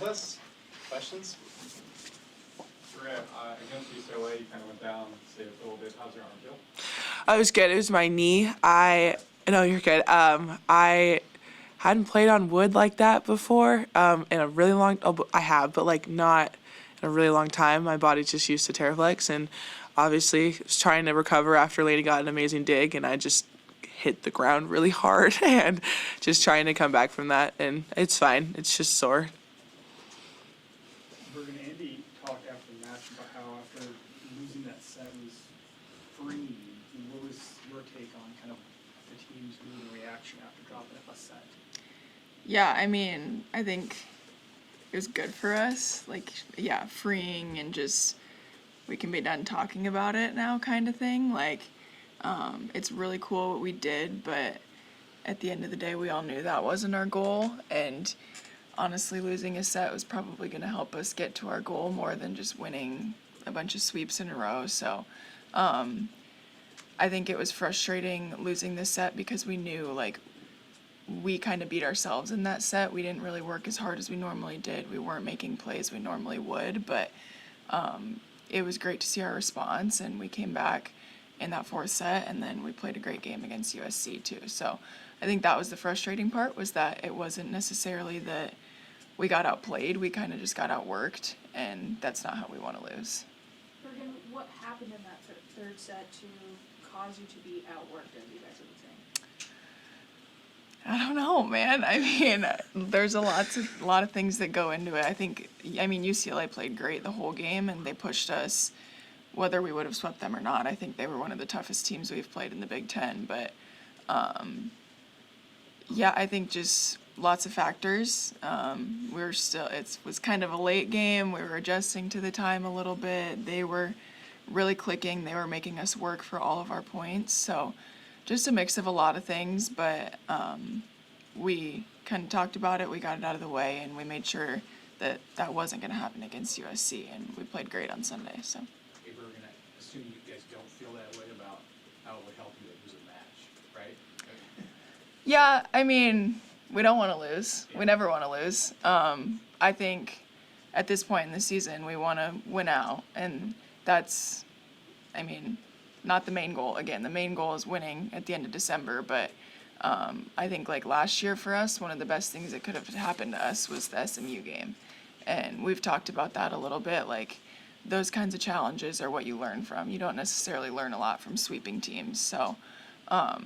us. Questions? Against UCLA, you kind of went down, saved a little bit. How's your arm feel? It was good. It was my knee. No, you're good. I hadn't played on wood like that before. In a really long. I have, but like not in a really long time. My body's just used to teraflex, and obviously was trying to recover after Lady got an amazing dig, and I just hit the ground really hard and just trying to come back from that, and it's fine. It's just sore. Bergen, Andy talked after the match about how after losing that set was freeing. What was your take on kind of the team's mood and reaction after dropping a set? Yeah, I mean, I think it was good for us. Like, yeah, freeing and just we can be done talking about it now kind of thing. Like, it's really cool what we did, but at the end of the day, we all knew that wasn't our goal. And honestly, losing a set was probably going to help us get to our goal more than just winning a bunch of sweeps in a row. So I think it was frustrating losing this set because we knew, like, we kind of beat ourselves in that set. We didn't really work as hard as we normally did. We weren't making plays we normally would, but it was great to see our response, and we came back in that fourth set, and then we played a great game against USC too. So I think that was the frustrating part, was that it wasn't necessarily that we got outplayed. We kind of just got outworked, and that's not how we want to lose. Bergen, what happened in that third set to cause you to be outworked, as you guys would say? I don't know, man. I mean, there's a lot of things that go into it. I mean, UCLA played great the whole game, and they pushed us, whether we would have swept them or not. I think they were one of the toughest teams we've played in the Big Ten. But, yeah, I think just lots of factors. It was kind of a late game. We were adjusting to the time a little bit. They were really clicking. They were making us work for all of our points. So just a mix of a lot of things. But we kind of talked about it. We got it out of the way, and we made sure that that wasn't going to happen against USC. And we played great on Sunday. So. Bergen, I assume you guys don't feel that way about how it would help you to lose a match, right? Yeah, I mean, we don't want to lose. We never want to lose. I think at this point in the season, we want to win out, and that's, I mean, not the main goal. Again, the main goal is winning at the end of December, but I think like last year for us, one of the best things that could have happened to us was the SMU game, and we've talked about that a little bit, like, those kinds of challenges are what you learn from. You don't necessarily learn a lot from sweeping teams. So, I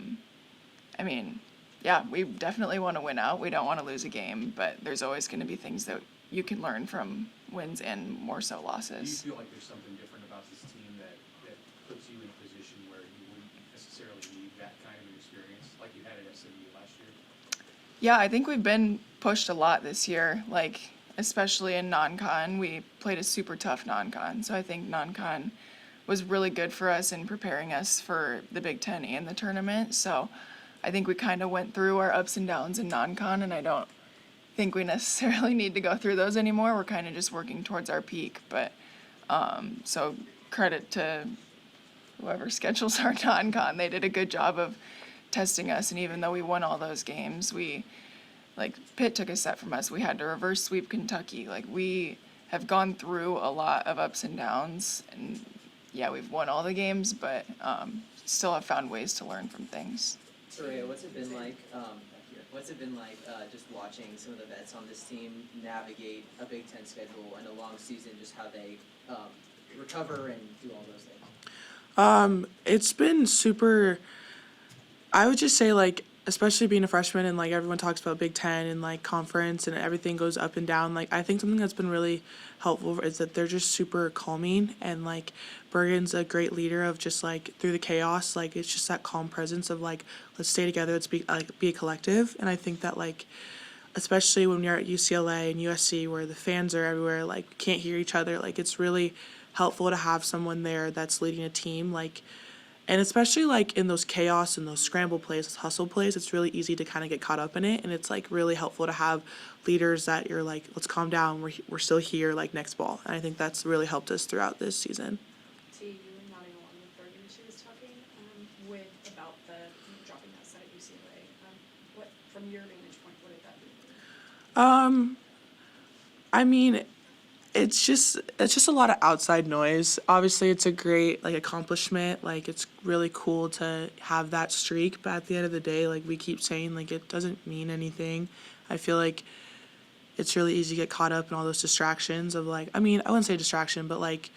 mean, yeah, we definitely want to win out. We don't want to lose a game, but there's always going to be things that you can learn from wins and more so losses. Do you feel like there's something different about this team that puts you in a position where you wouldn't necessarily need that kind of an experience like you had at SMU last year? Yeah, I think we've been pushed a lot this year. Like, especially in non-con, we played a super tough non-con. So I think non-con was really good for us in preparing us for the Big Ten and the tournament. So I think we kind of went through our ups and downs in non-con, and I don't think we necessarily need to go through those anymore. We're kind of just working towards our peak. But so credit to whoever schedules our non-con. They did a good job of testing us, and even though we won all those games, like, Pitt took a set from us. We had to reverse sweep Kentucky. Like, we have gone through a lot of ups and downs. And, yeah, we've won all the games, but still have found ways to learn from things. Teraya, what's it been like just watching some of the vets on this team navigate a Big Ten schedule and a long season, just how they recover and do all those things? It's been super, I would just say, like, especially being a freshman and, like, everyone talks about Big Ten and, like, conference and everything goes up and down. Like, I think something that's been really helpful is that they're just super calming, and, like, Bergen's a great leader of just, like, through the chaos, like, it's just that calm presence of, like, let's stay together, let's be a collective. And I think that, like, especially when you're at UCLA and USC where the fans are everywhere, like, can't hear each other, like, it's really helpful to have someone there that's leading a team, like. And especially, like, in those chaos and those scramble plays, those hustle plays, it's really easy to kind of get caught up in it. And it's, like, really helpful to have leaders that you're like, let's calm down. We're still here, like, next ball. And I think that's really helped us throughout this season. To you and nodding along with Bergen, she was talking about the dropping that set at UCLA. What, from your vantage point, what did that mean? I mean, it's just a lot of outside noise. Obviously, it's a great like accomplishment. Like it's really cool to have that streak, but at the end of the day, like we keep saying, like it doesn't mean anything. I feel like it's really easy to get caught up in all those distractions of like, I mean, I wouldn't say distraction, but like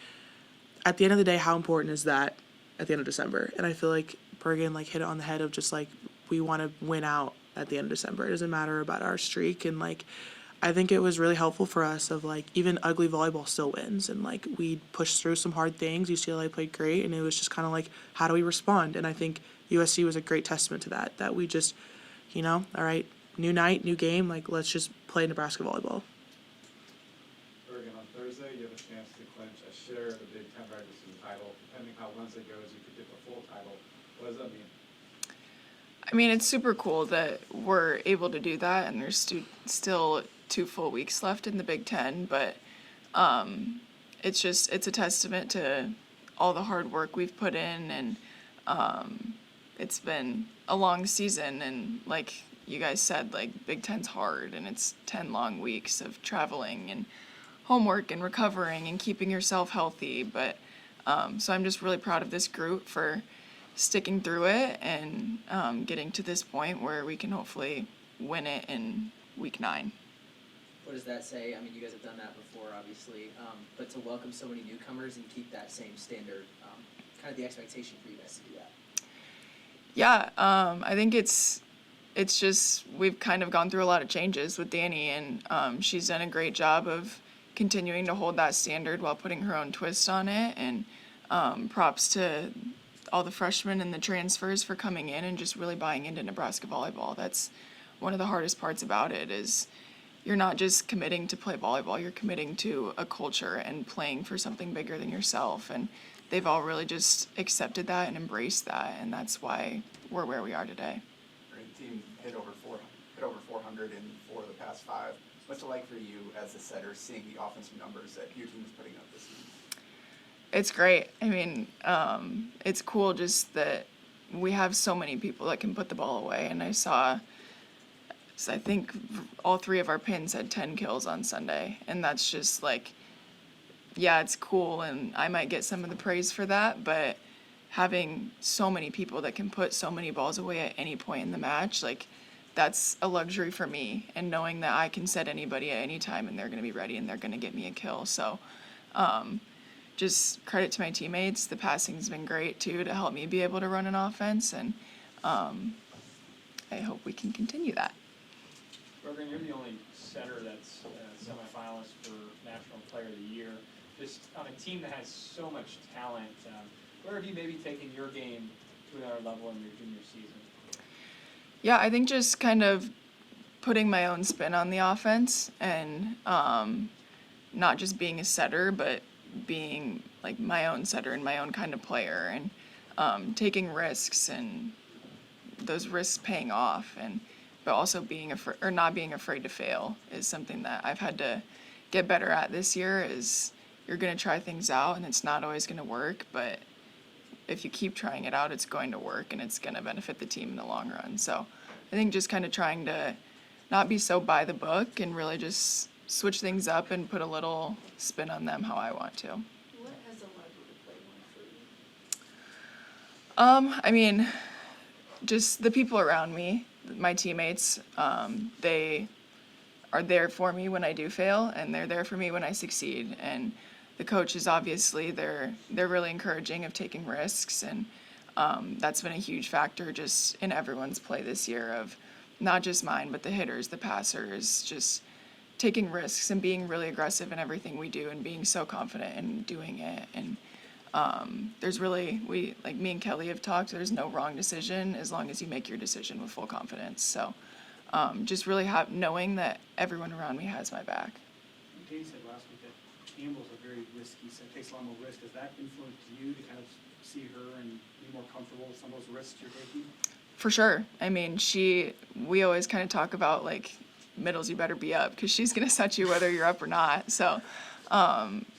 at the end of the day, how important is that at the end of December? And I feel like Bergen like hit it on the head of just like we want to win out at the end of December. It doesn't matter about our streak, and like I think it was really helpful for us of like even ugly volleyball still wins, and like we pushed through some hard things. UCLA played great, and it was just kind of like how do we respond? And I think USC was a great testament to that. That we just, all right, new night, new game. Like let's just play Nebraska volleyball. Bergen, on Thursday, you have a chance to clinch a share of the Big Ten regular season title. Depending how Wednesday goes, you could get the full title. What does that mean? I mean, it's super cool that we're able to do that, and there's still 2 full weeks left in the Big Ten, but it's a testament to all the hard work we've put in, and it's been a long season, and like you guys said, like Big Ten's hard, and it's 10 long weeks of traveling and homework and recovering and keeping yourself healthy, but so I'm just really proud of this group for sticking through it and getting to this point where we can hopefully win it in week 9. What does that say? I mean, you guys have done that before, obviously, but to welcome so many newcomers and keep that same standard, kind of the expectation for you guys to do that. Yeah, I think it's just we've kind of gone through a lot of changes with Dani, and she's done a great job of continuing to hold that standard while putting her own twist on it, and props to all the freshmen and the transfers for coming in and just really buying into Nebraska volleyball. That's one of the hardest parts about it is you're not just committing to play volleyball, you're committing to a culture and playing for something bigger than yourself. And they've all really just accepted that and embraced that, and that's why we're where we are today. Great team hit over 400 in 4 of the past 5. What's it like for you as a setter seeing the offensive numbers that your team is putting up this season? It's great. I mean, it's cool just that we have so many people that can put the ball away, and I think all 3 of our pins had 10 kills on Sunday, and that's just like, yeah, it's cool, and I might get some of the praise for that, but having so many people that can put so many balls away at any point in the match, like, that's a luxury for me, and knowing that I can set anybody at any time and they're going to be ready and they're going to get me a kill. So just credit to my teammates. The passing's been great, too, to help me be able to run an offense, and I hope we can continue that. Bergen, you're the only setter that's a semifinalist for National Player of the Year. Just on a team that has so much talent, where have you maybe taken your game to another level in your junior season? Yeah, I think just kind of putting my own spin on the offense and not just being a setter, but being like my own setter and my own kind of player, and taking risks and those risks paying off, and but also not being afraid to fail is something that I've had to get better at this year. Is you're going to try things out and it's not always going to work, but if you keep trying it out, it's going to work and it's going to benefit the team in the long run. So I think just kind of trying to not be so by the book and really just switch things up and put a little spin on them how I want to. What has allowed you to play more free? I mean, just the people around me, my teammates, they are there for me when I do fail, and they're there for me when I succeed. And the coaches, obviously, they're really encouraging of taking risks, and that's been a huge factor just in everyone's play this year, of not just mine, but the hitters, the passers, just taking risks and being really aggressive in everything we do and being so confident in doing it. And there's really, like me and Kelly have talked, there's no wrong decision as long as you make your decision with full confidence. So just really knowing that everyone around me has my back. Dani said last week that Campbell's a very risky, so it takes a lot more risk. Does that influence you to kind of see her and be more comfortable with some of those risks you're taking? For sure. I mean, we always kind of talk about like, middles, you better be up, because she's going to set you whether you're up or not. So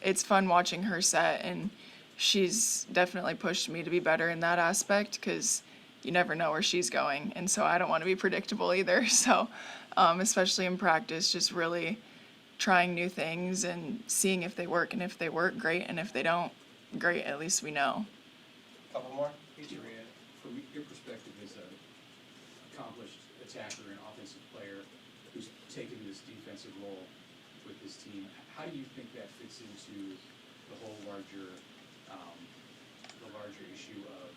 it's fun watching her set, and she's definitely pushed me to be better in that aspect, because you never know where she's going, and so I don't want to be predictable either. So especially in practice, just really trying new things and seeing if they work, and if they work, great, and if they don't, great, at least we know. Couple more? Hey, Teraya, from your perspective as a accomplished attacker and offensive player who's taken this defensive role with this team, how do you think that fits into the whole larger issue of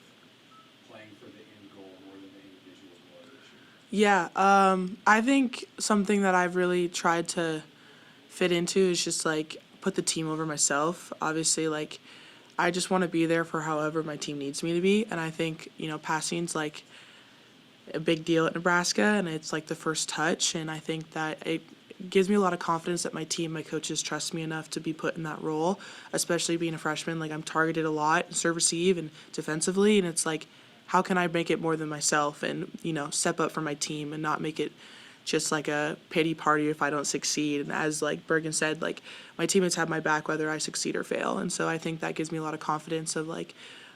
playing for the end goal more than the individual goal issue? Yeah, I think something that I've really tried to fit into is just like put the team over myself. Obviously, like I just want to be there for however my team needs me to be, and I think, you know, passing's like a big deal at Nebraska, and it's like the first touch, and I think that it gives me a lot of confidence that my team, my coaches trust me enough to be put in that role, especially being a freshman. Like I'm targeted a lot, serve, receive, and defensively, and it's like, how can I make it more than myself and, you know, step up for my team and not make it just like a pity party if I don't succeed. And as like Bergen said, like my teammates have my back whether I succeed or fail. And so I think that gives me a lot of confidence of like,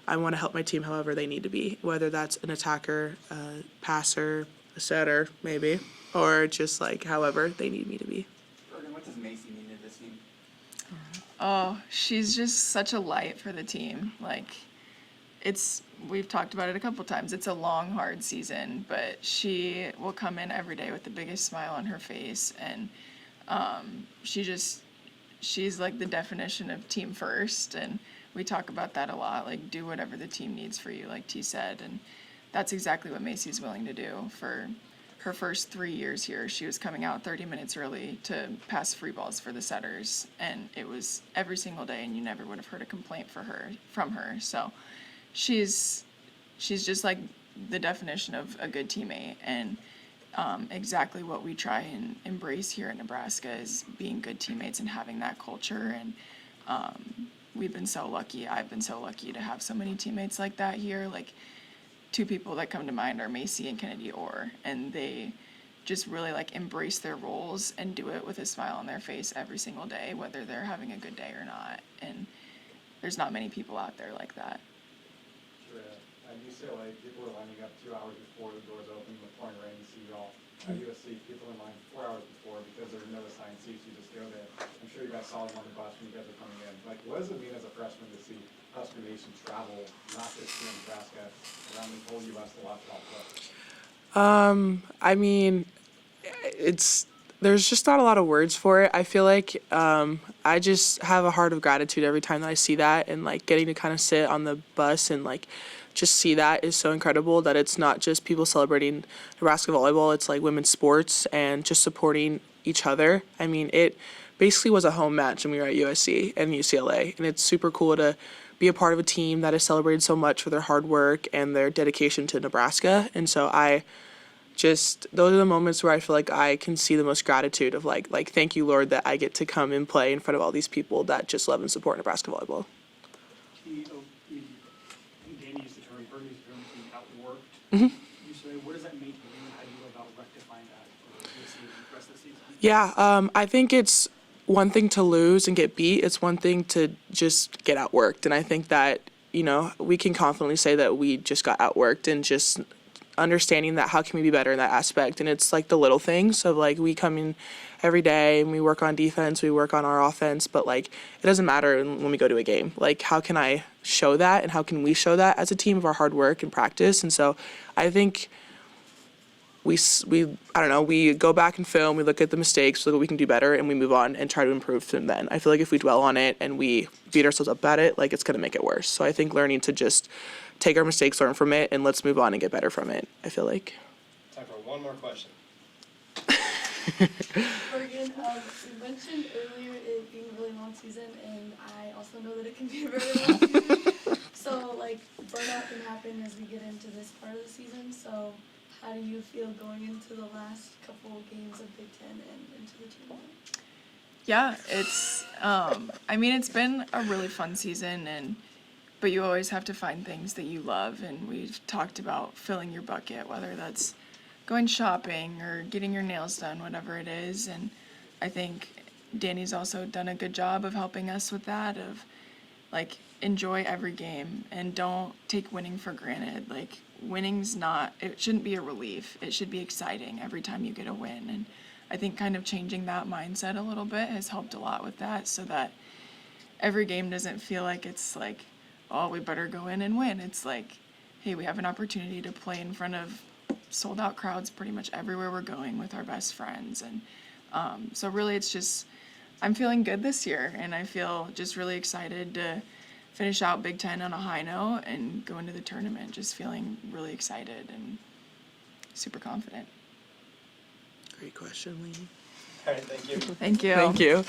I want to help my team however they need to be, whether that's an attacker, a passer, a setter, maybe, or just like however they need me to be. Bergen, what does Macy mean to this team? Oh, she's just such a light for the team. Like, we've talked about it a couple times. It's a long, hard season, but she will come in every day with the biggest smile on her face, and she's like the definition of team first, and we talk about that a lot, like do whatever the team needs for you, like T said, and that's exactly what Macy's willing to do. For her first 3 years here, she was coming out 30 minutes early to pass free balls for the setters, and it was every single day, and you never would have heard a complaint from her. So she's just like the definition of a good teammate, and exactly what we try and embrace here in Nebraska is being good teammates and having that culture. And we've been so lucky. I've been so lucky to have so many teammates like that here. Like, two people that come to mind are Macy and Kennedy Orr, and they just really like embrace their roles and do it with a smile on their face every single day, whether they're having a good day or not. And there's not many people out there like that. Sure. At UCLA, people are lining up 2 hours before the doors open with pouring rain to see y'all. At USC, people are in line 4 hours before because there's no assigned seats. You just go there. I'm sure you guys saw them on the bus when you guys are coming in. Like, what does it mean as a freshman to see Husker Nation travel, not just here in Nebraska, around the whole U.S. to watch y'all play? I mean, there's just not a lot of words for it. I feel like I just have a heart of gratitude every time that I see that, and like getting to kind of sit on the bus and like just see that is so incredible, that it's not just people celebrating Nebraska volleyball, it's like women's sports and just supporting each other. I mean, it basically was a home match when we were at USC and UCLA, and it's super cool to be a part of a team that is celebrated so much for their hard work and their dedication to Nebraska. And so those are the moments where I feel like I can see the most gratitude of like thank you, Lord, that I get to come and play in front of all these people that just love and support Nebraska volleyball. Dani used the term, Bergen used the term being outworked. Mm-hmm. You say, what does that mean to you, and how do you go about rectifying that for this season, the rest of the season? Yeah, I think it's one thing to lose and get beat. It's one thing to just get outworked. And I think that, you know, we can confidently say that we just got outworked, and just understanding that how can we be better in that aspect. And it's like the little things of like we come in every day and we work on defense, we work on our offense, but like it doesn't matter when we go to a game. Like, how can I show that, and how can we show that as a team of our hard work and practice? And so I think we go back and film, we look at the mistakes, look what we can do better, and we move on and try to improve from then. I feel like if we dwell on it and we beat ourselves up at it, like it's going to make it worse. So I think learning to just take our mistakes, learn from it, and let's move on and get better from it, I feel like. Time for one more question. Bergen, you mentioned earlier it being a really long season, and I also know that it can be a very long season. So, like, burnout can happen as we get into this part of the season. So, how do you feel going into the last couple of games of Big Ten and into the tournament? Yeah, it's it's been a really fun season, but you always have to find things that you love, and we've talked about filling your bucket, whether that's going shopping or getting your nails done, whatever it is. And I think Dani's also done a good job of helping us with that, of like enjoy every game and don't take winning for granted. Like, it shouldn't be a relief. It should be exciting every time you get a win. And I think kind of changing that mindset a little bit has helped a lot with that, so that every game doesn't feel like it's like, oh, we better go in and win. It's like, hey, we have an opportunity to play in front of sold out crowds pretty much everywhere we're going with our best friends. And so really it's just, I'm feeling good this year, and I feel just really excited to finish out Big Ten on a high note and go into the tournament just feeling really excited and super confident. Great question, Lainey. All right, thank you. Thank you. Thank you.